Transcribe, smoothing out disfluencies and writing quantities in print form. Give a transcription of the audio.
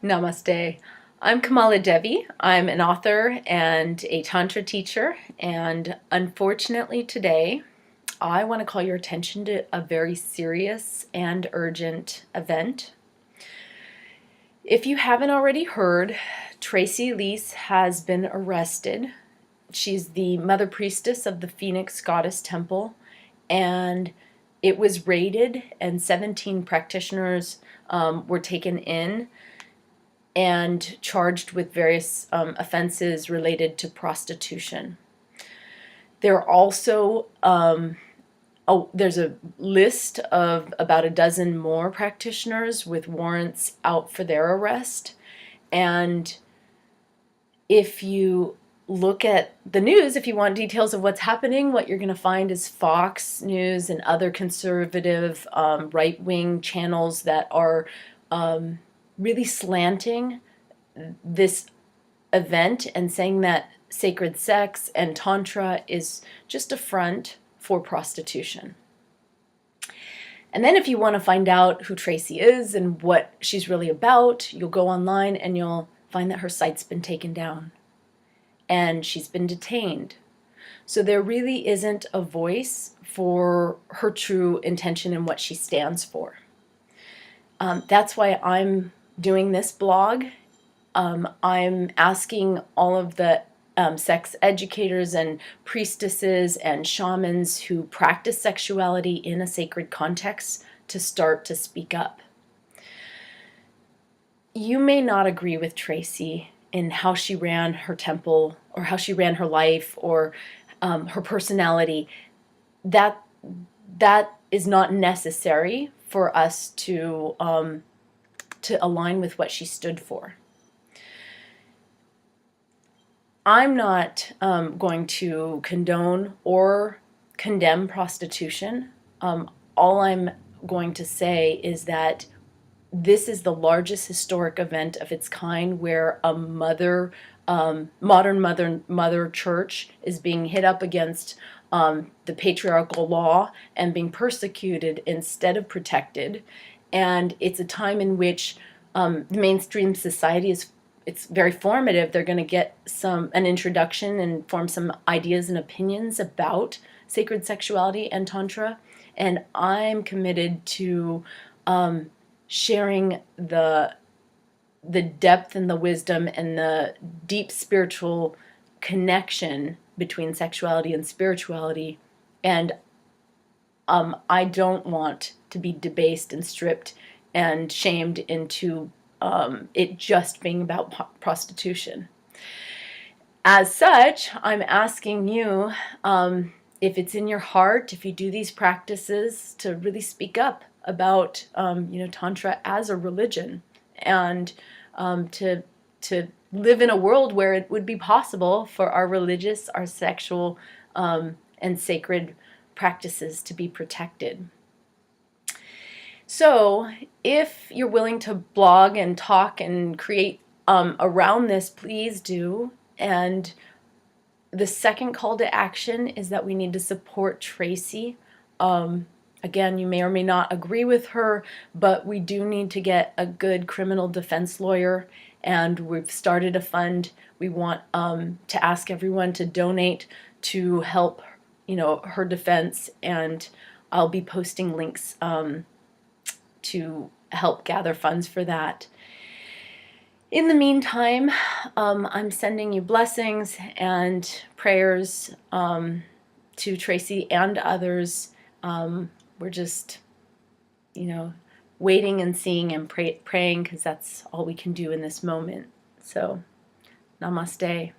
Namaste. I'm Kamala Devi. I'm an author and a Tantra teacher, and unfortunately today I want to call your attention to a very serious and urgent event. If you haven't already heard, Tracy Elise has been arrested. She's the mother priestess of the Phoenix Goddess Temple, and it was raided and 17 practitioners were taken in and charged with various offenses related to prostitution. There are also there's a list of about a dozen more practitioners with warrants out for their arrest. And if you look at the news, if you want details of what's happening, what you're going to find is Fox News and other conservative right-wing channels that are really slanting this event and saying that sacred sex and tantra is just a front for prostitution. And then if you want to find out who Tracy is and what she's really about, you'll go online and you'll find that her site's been taken down and she's been detained. So there really isn't a voice for her true intention and what she stands for. That's why I'm doing this blog. I'm asking all of the sex educators and priestesses and shamans who practice sexuality in a sacred context to start to speak up. You may not agree with Tracy in how she ran her temple or how she ran her life or her personality. That is not necessary for us to align with what she stood for. I'm not going to condone or condemn prostitution. All I'm going to say is that this is the largest historic event of its kind where a modern mother church is being hit up against the patriarchal law and being persecuted instead of protected. And it's a time in which the mainstream society it's very formative. They're going to get an introduction and form some ideas and opinions about sacred sexuality and tantra. And I'm committed to sharing the depth and the wisdom and the deep spiritual connection between sexuality and spirituality. And I don't want to be debased and stripped and shamed into it just being about prostitution. As such, I'm asking you, if it's in your heart, if you do these practices, to really speak up about tantra as a religion, and to live in a world where it would be possible for our religious, our sexual, and sacred practices to be protected. So if you're willing to blog and talk and create around this, please do. And the second call to action is that we need to support Tracy. Again, you may or may not agree with her, but we do need to get a good criminal defense lawyer, and we've started a fund. We want to ask everyone to donate to help her defense, and I'll be posting links to help gather funds for that. In the meantime, I'm sending you blessings and prayers to Tracy and others. We're just, waiting and seeing and praying, because that's all we can do in this moment. So, namaste.